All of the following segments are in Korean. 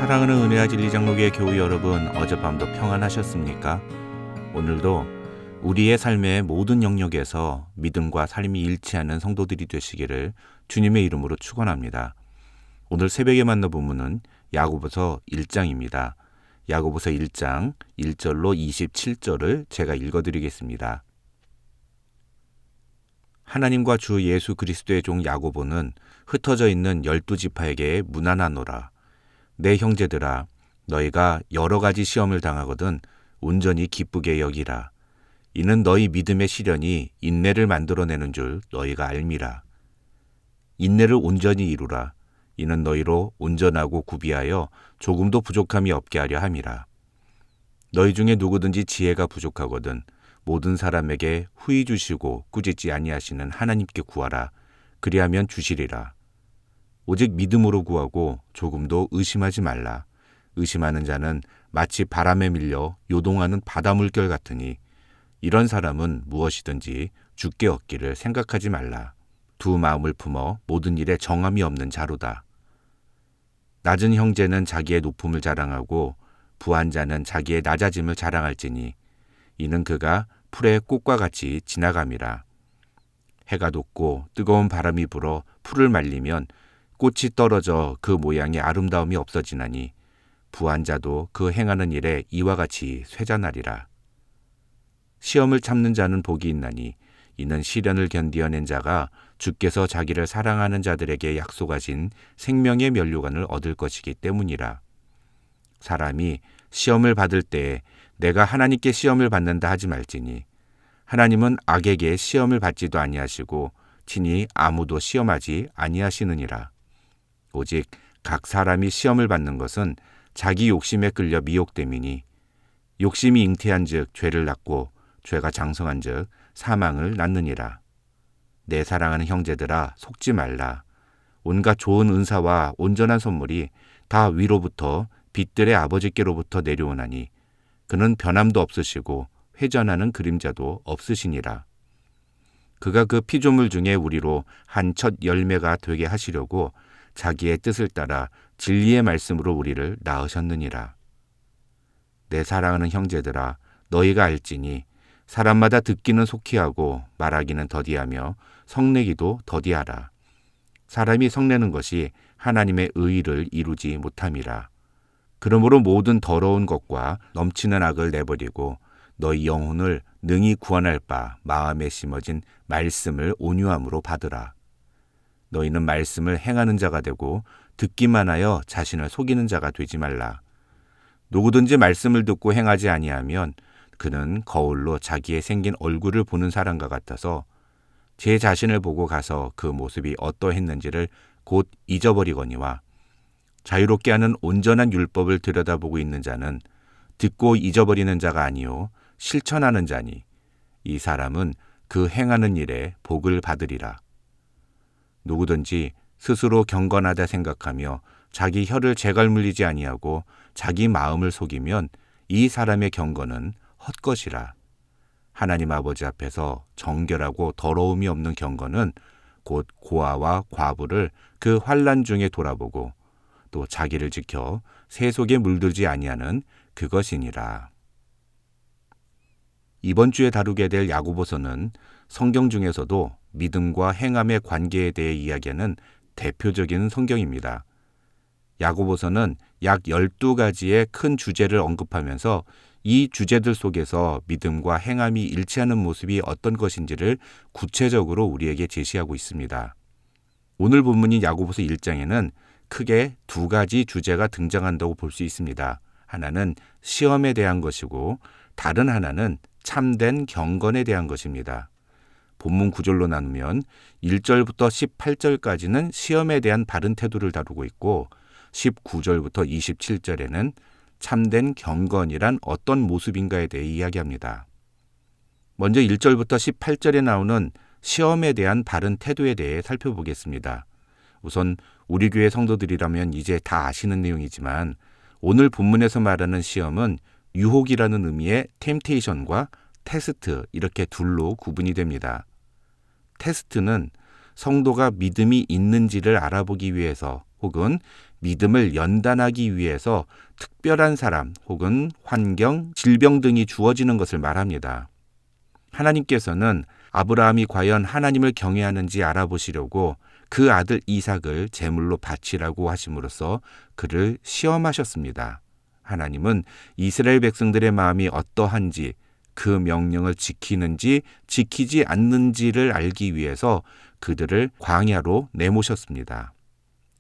사랑하는 은혜와 진리 장로교회 교우 여러분, 어젯밤도 평안하셨습니까? 오늘도 우리의 삶의 모든 영역에서 믿음과 삶이 일치하는 성도들이 되시기를 주님의 이름으로 축원합니다. 오늘 새벽에 만난 본문은 야고보서 1장입니다. 야고보서 1장 1절로 27절을 제가 읽어드리겠습니다. 하나님과 주 예수 그리스도의 종 야고보는 흩어져 있는 12지파에게 문안하노라. 내 형제들아, 너희가 여러 가지 시험을 당하거든 온전히 기쁘게 여기라. 이는 너희 믿음의 시련이 인내를 만들어내는 줄 너희가 알미라. 인내를 온전히 이루라. 이는 너희로 온전하고 구비하여 조금도 부족함이 없게 하려 함이라. 너희 중에 누구든지 지혜가 부족하거든 모든 사람에게 후히 주시고 꾸짖지 아니하시는 하나님께 구하라. 그리하면 주시리라. 오직 믿음으로 구하고 조금도 의심하지 말라. 의심하는 자는 마치 바람에 밀려 요동하는 바다 물결 같으니 이런 사람은 무엇이든지 주께 얻기를 생각하지 말라. 두 마음을 품어 모든 일에 정함이 없는 자로다. 낮은 형제는 자기의 높음을 자랑하고 부한 자는 자기의 낮아짐을 자랑할지니 이는 그가 풀의 꽃과 같이 지나감이라. 해가 돋고 뜨거운 바람이 불어 풀을 말리면 꽃이 떨어져 그 모양의 아름다움이 없어지나니 부한 자도 그 행하는 일에 이와 같이 쇠잔하리라. 시험을 참는 자는 복이 있나니 이는 시련을 견디어낸 자가 주께서 자기를 사랑하는 자들에게 약속하신 생명의 면류관을 얻을 것이기 때문이라. 사람이 시험을 받을 때에 내가 하나님께 시험을 받는다 하지 말지니 하나님은 악에게 시험을 받지도 아니하시고 친히 아무도 시험하지 아니하시느니라. 오직 각 사람이 시험을 받는 것은 자기 욕심에 끌려 미혹됨이니 욕심이 잉태한즉 죄를 낳고 죄가 장성한즉 사망을 낳느니라. 내 사랑하는 형제들아, 속지 말라. 온갖 좋은 은사와 온전한 선물이 다 위로부터 빛들의 아버지께로부터 내려오나니 그는 변함도 없으시고 회전하는 그림자도 없으시니라. 그가 그 피조물 중에 우리로 한 첫 열매가 되게 하시려고 자기의 뜻을 따라 진리의 말씀으로 우리를 낳으셨느니라. 내 사랑하는 형제들아, 너희가 알지니 사람마다 듣기는 속히 하고 말하기는 더디하며 성내기도 더디하라. 사람이 성내는 것이 하나님의 의를 이루지 못함이라. 그러므로 모든 더러운 것과 넘치는 악을 내버리고 너희 영혼을 능히 구원할 바 마음에 심어진 말씀을 온유함으로 받으라. 너희는 말씀을 행하는 자가 되고 듣기만 하여 자신을 속이는 자가 되지 말라. 누구든지 말씀을 듣고 행하지 아니하면 그는 거울로 자기의 생긴 얼굴을 보는 사람과 같아서 제 자신을 보고 가서 그 모습이 어떠했는지를 곧 잊어버리거니와 자유롭게 하는 온전한 율법을 들여다보고 있는 자는 듣고 잊어버리는 자가 아니요 실천하는 자니 이 사람은 그 행하는 일에 복을 받으리라. 누구든지 스스로 경건하다 생각하며 자기 혀를 재갈물리지 아니하고 자기 마음을 속이면 이 사람의 경건은 헛것이라. 하나님 아버지 앞에서 정결하고 더러움이 없는 경건은 곧 고아와 과부를 그 환난 중에 돌아보고 또 자기를 지켜 새 속에 물들지 아니하는 그것이니라. 이번 주에 다루게 될 야고보서는 성경 중에서도 믿음과 행함의 관계에 대해 이야기하는 대표적인 성경입니다. 야고보서는 약 12가지의 큰 주제를 언급하면서 이 주제들 속에서 믿음과 행함이 일치하는 모습이 어떤 것인지를 구체적으로 우리에게 제시하고 있습니다. 오늘 본문인 야고보서 1장에는 크게 두 가지 주제가 등장한다고 볼 수 있습니다. 하나는 시험에 대한 것이고 다른 하나는 참된 경건에 대한 것입니다. 본문 구절로 나누면 1절부터 18절까지는 시험에 대한 바른 태도를 다루고 있고 19절부터 27절에는 참된 경건이란 어떤 모습인가에 대해 이야기합니다. 먼저 1절부터 18절에 나오는 시험에 대한 바른 태도에 대해 살펴보겠습니다. 우선 우리 교회 성도들이라면 이제 다 아시는 내용이지만 오늘 본문에서 말하는 시험은 유혹이라는 의미의 템테이션과 테스트 이렇게 둘로 구분이 됩니다. 테스트는 성도가 믿음이 있는지를 알아보기 위해서 혹은 믿음을 연단하기 위해서 특별한 사람 혹은 환경, 질병 등이 주어지는 것을 말합니다. 하나님께서는 아브라함이 과연 하나님을 경외하는지 알아보시려고 그 아들 이삭을 제물로 바치라고 하심으로써 그를 시험하셨습니다. 하나님은 이스라엘 백성들의 마음이 어떠한지, 그 명령을 지키는지 지키지 않는지를 알기 위해서 그들을 광야로 내모셨습니다.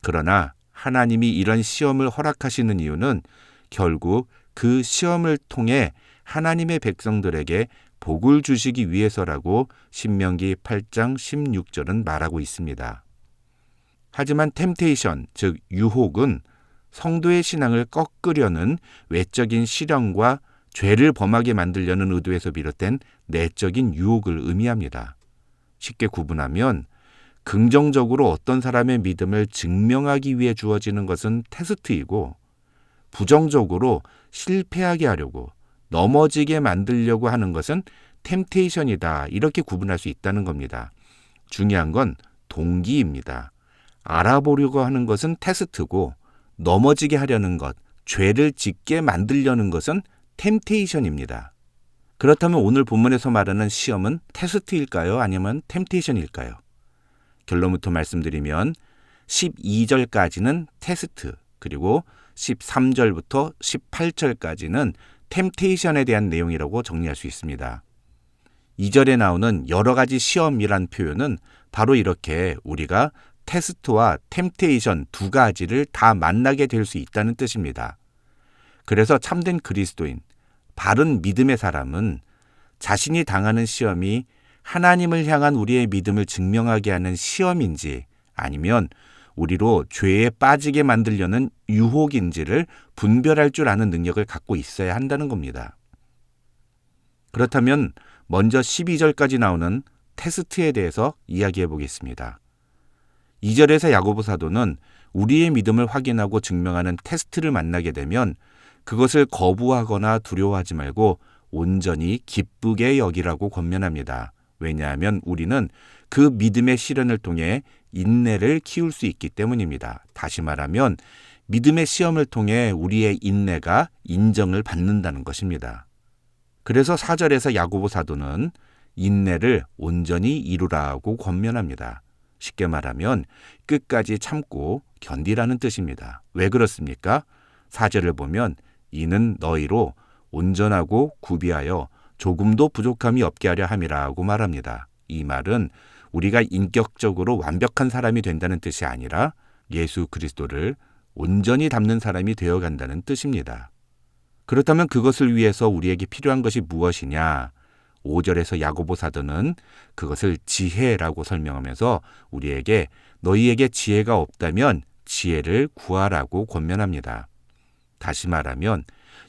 그러나 하나님이 이런 시험을 허락하시는 이유는 결국 그 시험을 통해 하나님의 백성들에게 복을 주시기 위해서라고 신명기 8장 16절은 말하고 있습니다. 하지만 템테이션, 즉 유혹은 성도의 신앙을 꺾으려는 외적인 시련과 죄를 범하게 만들려는 의도에서 비롯된 내적인 유혹을 의미합니다. 쉽게 구분하면 긍정적으로 어떤 사람의 믿음을 증명하기 위해 주어지는 것은 테스트이고, 부정적으로 실패하게 하려고, 넘어지게 만들려고 하는 것은 템테이션이다, 이렇게 구분할 수 있다는 겁니다. 중요한 건 동기입니다. 알아보려고 하는 것은 테스트고, 넘어지게 하려는 것, 죄를 짓게 만들려는 것은 템테이션입니다. 그렇다면 오늘 본문에서 말하는 시험은 테스트일까요? 아니면 템테이션일까요? 결론부터 말씀드리면 12절까지는 테스트, 그리고 13절부터 18절까지는 템테이션에 대한 내용이라고 정리할 수 있습니다. 2절에 나오는 여러 가지 시험이란 표현은 바로 이렇게 우리가 테스트와 템테이션 두 가지를 다 만나게 될 수 있다는 뜻입니다. 그래서 참된 그리스도인, 바른 믿음의 사람은 자신이 당하는 시험이 하나님을 향한 우리의 믿음을 증명하게 하는 시험인지 아니면 우리로 죄에 빠지게 만들려는 유혹인지를 분별할 줄 아는 능력을 갖고 있어야 한다는 겁니다. 그렇다면 먼저 12절까지 나오는 테스트에 대해서 이야기해 보겠습니다. 2절에서 야고보 사도는 우리의 믿음을 확인하고 증명하는 테스트를 만나게 되면 그것을 거부하거나 두려워하지 말고 온전히 기쁘게 여기라고 권면합니다. 왜냐하면 우리는 그 믿음의 시련을 통해 인내를 키울 수 있기 때문입니다. 다시 말하면 믿음의 시험을 통해 우리의 인내가 인정을 받는다는 것입니다. 그래서 4절에서 야고보 사도는 인내를 온전히 이루라고 권면합니다. 쉽게 말하면 끝까지 참고 견디라는 뜻입니다. 왜 그렇습니까? 4절을 보면 이는 너희로 온전하고 구비하여 조금도 부족함이 없게 하려 함이라고 말합니다. 이 말은 우리가 인격적으로 완벽한 사람이 된다는 뜻이 아니라 예수 그리스도를 온전히 닮는 사람이 되어간다는 뜻입니다. 그렇다면 그것을 위해서 우리에게 필요한 것이 무엇이냐? 5절에서 야고보 사도는 그것을 지혜라고 설명하면서 우리에게 너희에게 지혜가 없다면 지혜를 구하라고 권면합니다. 다시 말하면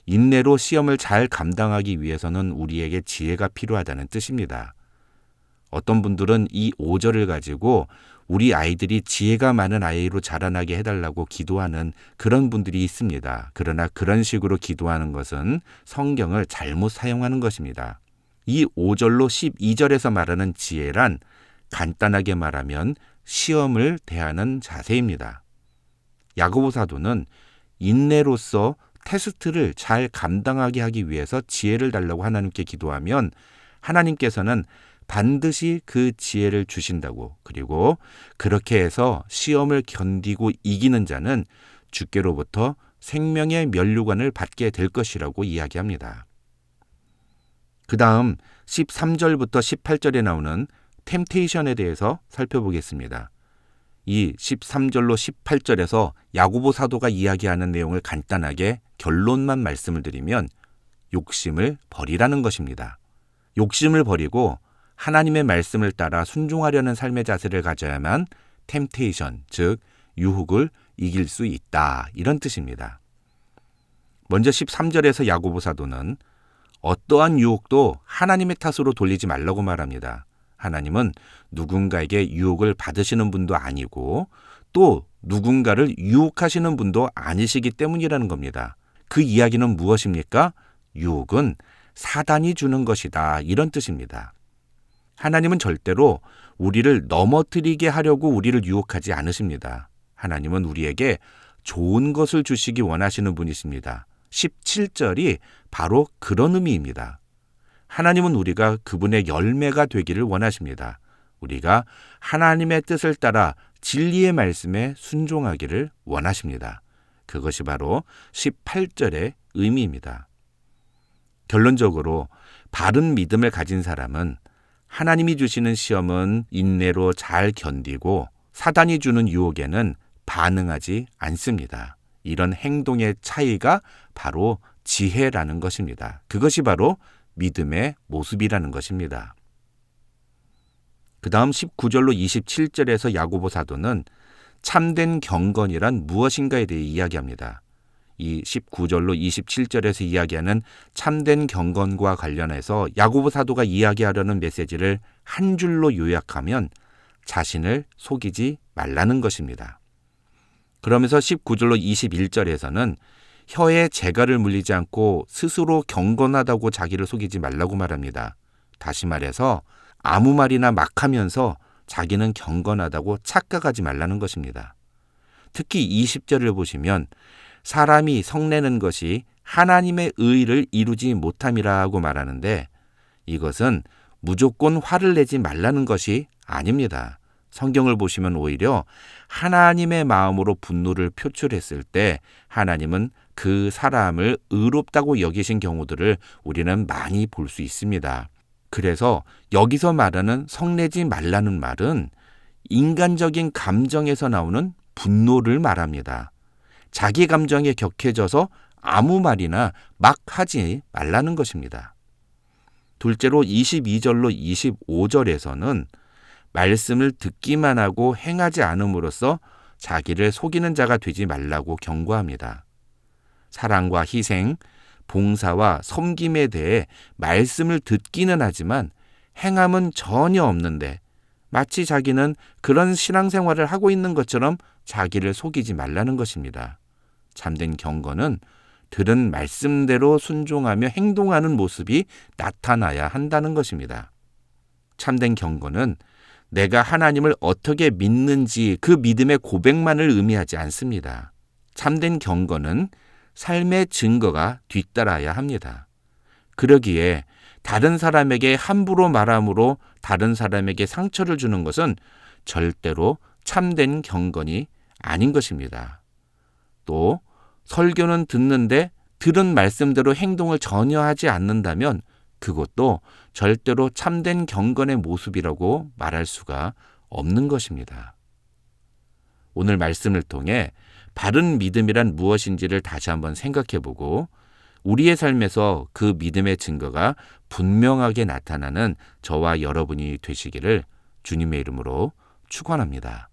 인내로 시험을 잘 감당하기 위해서는 우리에게 지혜가 필요하다는 뜻입니다. 어떤 분들은 이 5절을 가지고 우리 아이들이 지혜가 많은 아이로 자라나게 해달라고 기도하는 그런 분들이 있습니다. 그러나 그런 식으로 기도하는 것은 성경을 잘못 사용하는 것입니다. 이 5절로 12절에서 말하는 지혜란 간단하게 말하면 시험을 대하는 자세입니다. 야고보 사도는 인내로서 테스트를 잘 감당하게 하기 위해서 지혜를 달라고 하나님께 기도하면 하나님께서는 반드시 그 지혜를 주신다고, 그리고 그렇게 해서 시험을 견디고 이기는 자는 주께로부터 생명의 면류관을 받게 될 것이라고 이야기합니다. 그 다음 13절부터 18절에 나오는 템테이션에 대해서 살펴보겠습니다. 이 13절로 18절에서 야고보 사도가 이야기하는 내용을 간단하게 결론만 말씀을 드리면 욕심을 버리라는 것입니다. 욕심을 버리고 하나님의 말씀을 따라 순종하려는 삶의 자세를 가져야만 템테이션, 즉 유혹을 이길 수 있다, 이런 뜻입니다. 먼저 13절에서 야고보 사도는 어떠한 유혹도 하나님의 탓으로 돌리지 말라고 말합니다. 하나님은 누군가에게 유혹을 받으시는 분도 아니고 또 누군가를 유혹하시는 분도 아니시기 때문이라는 겁니다. 그 이야기는 무엇입니까? 유혹은 사단이 주는 것이다, 이런 뜻입니다. 하나님은 절대로 우리를 넘어뜨리게 하려고 우리를 유혹하지 않으십니다. 하나님은 우리에게 좋은 것을 주시기 원하시는 분이십니다. 17절이 바로 그런 의미입니다. 하나님은 우리가 그분의 열매가 되기를 원하십니다. 우리가 하나님의 뜻을 따라 진리의 말씀에 순종하기를 원하십니다. 그것이 바로 18절의 의미입니다. 결론적으로 바른 믿음을 가진 사람은 하나님이 주시는 시험은 인내로 잘 견디고 사단이 주는 유혹에는 반응하지 않습니다. 이런 행동의 차이가 바로 지혜라는 것입니다. 그것이 바로 믿음의 모습이라는 것입니다. 그 다음 19절로 27절에서 야고보 사도는 참된 경건이란 무엇인가에 대해 이야기합니다. 이 19절로 27절에서 이야기하는 참된 경건과 관련해서 야고보 사도가 이야기하려는 메시지를 한 줄로 요약하면 자신을 속이지 말라는 것입니다. 그러면서 19절로 21절에서는 혀에 재갈을 물리지 않고 스스로 경건하다고 자기를 속이지 말라고 말합니다. 다시 말해서 아무 말이나 막 하면서 자기는 경건하다고 착각하지 말라는 것입니다. 특히 20절을 보시면 사람이 성내는 것이 하나님의 의를 이루지 못함이라고 말하는데 이것은 무조건 화를 내지 말라는 것이 아닙니다. 성경을 보시면 오히려 하나님의 마음으로 분노를 표출했을 때 하나님은 그 사람을 의롭다고 여기신 경우들을 우리는 많이 볼 수 있습니다. 그래서 여기서 말하는 성내지 말라는 말은 인간적인 감정에서 나오는 분노를 말합니다. 자기 감정에 격해져서 아무 말이나 막 하지 말라는 것입니다. 둘째로 22절로 25절에서는 말씀을 듣기만 하고 행하지 않음으로써 자기를 속이는 자가 되지 말라고 경고합니다. 사랑과 희생, 봉사와 섬김에 대해 말씀을 듣기는 하지만 행함은 전혀 없는데 마치 자기는 그런 신앙생활을 하고 있는 것처럼 자기를 속이지 말라는 것입니다. 참된 경건은 들은 말씀대로 순종하며 행동하는 모습이 나타나야 한다는 것입니다. 참된 경건은 내가 하나님을 어떻게 믿는지 그 믿음의 고백만을 의미하지 않습니다. 참된 경건은 삶의 증거가 뒤따라야 합니다. 그러기에 다른 사람에게 함부로 말함으로 다른 사람에게 상처를 주는 것은 절대로 참된 경건이 아닌 것입니다. 또 설교는 듣는데 들은 말씀대로 행동을 전혀 하지 않는다면 그것도 절대로 참된 경건의 모습이라고 말할 수가 없는 것입니다. 오늘 말씀을 통해 바른 믿음이란 무엇인지를 다시 한번 생각해보고 우리의 삶에서 그 믿음의 증거가 분명하게 나타나는 저와 여러분이 되시기를 주님의 이름으로 축원합니다.